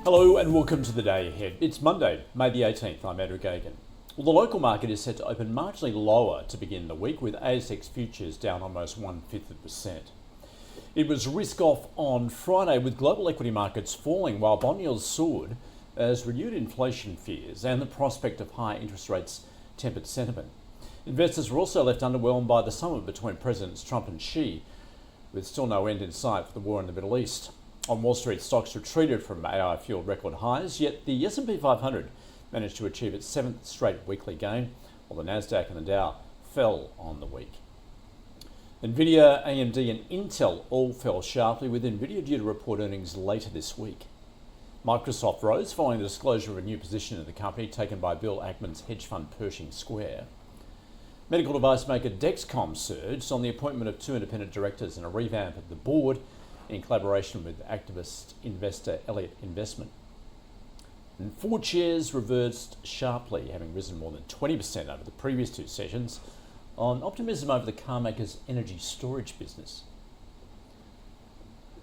Hello and welcome to the day ahead. It's Monday, May the 18th. I'm Andrew Gagan. Well, the local market is set to open marginally lower to begin the week, with ASX futures down almost 0.1%. It was risk off on Friday, with global equity markets falling while bond yields soared as renewed inflation fears and the prospect of higher interest rates tempered sentiment. Investors were also left underwhelmed by the summit between Presidents Trump and Xi, with still no end in sight for the war in the Middle East. On Wall Street, stocks retreated from AI-fueled record highs, yet the S&P 500 managed to achieve its seventh straight weekly gain, while the Nasdaq and the Dow fell on the week. Nvidia, AMD and Intel all fell sharply, with Nvidia due to report earnings later this week. Microsoft rose following the disclosure of a new position in the company taken by Bill Ackman's hedge fund Pershing Square. Medical device maker Dexcom surged on the appointment of two independent directors and a revamp of the board in collaboration with activist investor Elliott Investment. And Ford shares reversed sharply, having risen more than 20% over the previous two sessions on optimism over the car maker's energy storage business.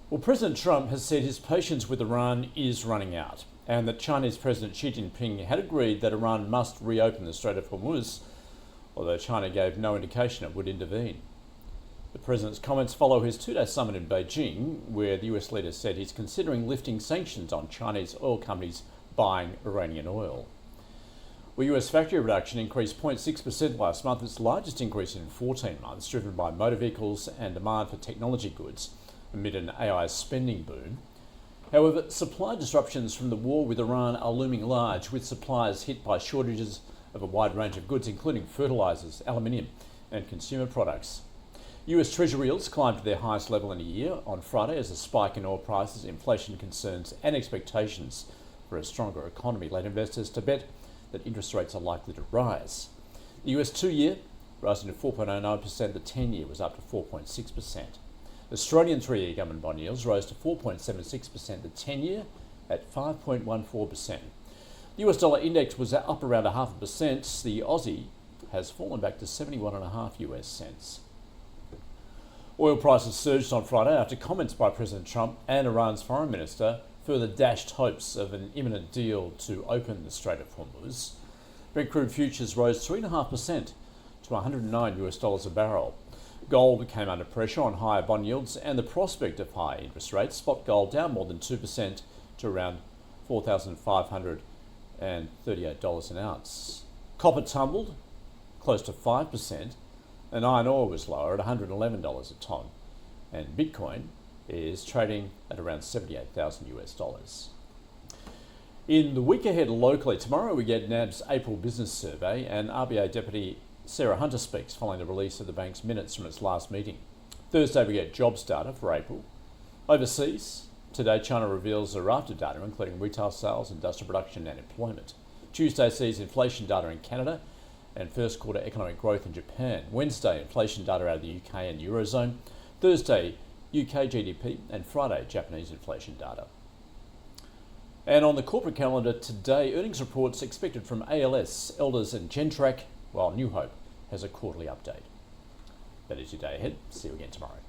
Well, President Trump has said his patience with Iran is running out, and that Chinese President Xi Jinping had agreed that Iran must reopen the Strait of Hormuz, although China gave no indication it would intervene. The president's comments follow his two-day summit in Beijing, where the US leader said he's considering lifting sanctions on Chinese oil companies buying Iranian oil. Well, US factory production increased 0.6% last month, its largest increase in 14 months, driven by motor vehicles and demand for technology goods amid an AI spending boom. However, supply disruptions from the war with Iran are looming large, with suppliers hit by shortages of a wide range of goods, including fertilisers, aluminium and consumer products. US Treasury yields climbed to their highest level in a year on Friday as a spike in oil prices, inflation concerns and expectations for a stronger economy led investors to bet that interest rates are likely to rise. The US 2-year rising to 4.09%, the 10-year was up to 4.6%. Australian 3-year government bond yields rose to 4.76%, the 10-year at 5.14%. The US dollar index was up around 0.5%. The Aussie has fallen back to 71.5 US cents. Oil prices surged on Friday after comments by President Trump and Iran's foreign minister further dashed hopes of an imminent deal to open the Strait of Hormuz. Brent crude futures rose 3.5% to $109 a barrel. Gold came under pressure on higher bond yields and the prospect of higher interest rates. Spot gold down more than 2% to around $4,538 an ounce. Copper tumbled close to 5%. And iron ore was lower at $111 a tonne, and Bitcoin is trading at around 78,000 US dollars. In the week ahead locally, tomorrow we get NAB's April business survey, and RBA Deputy Sarah Hunter speaks following the release of the bank's minutes from its last meeting. Thursday we get jobs data for April. Overseas, today China reveals a raft of data including retail sales, industrial production and employment. Tuesday sees inflation data in Canada and first quarter economic growth in Japan. Wednesday, inflation data out of the UK and Eurozone. Thursday, UK GDP, and Friday, Japanese inflation data. And on the corporate calendar today, earnings reports expected from ALS, Elders and Gentrack, while New Hope has a quarterly update. That is your day ahead. See you again tomorrow.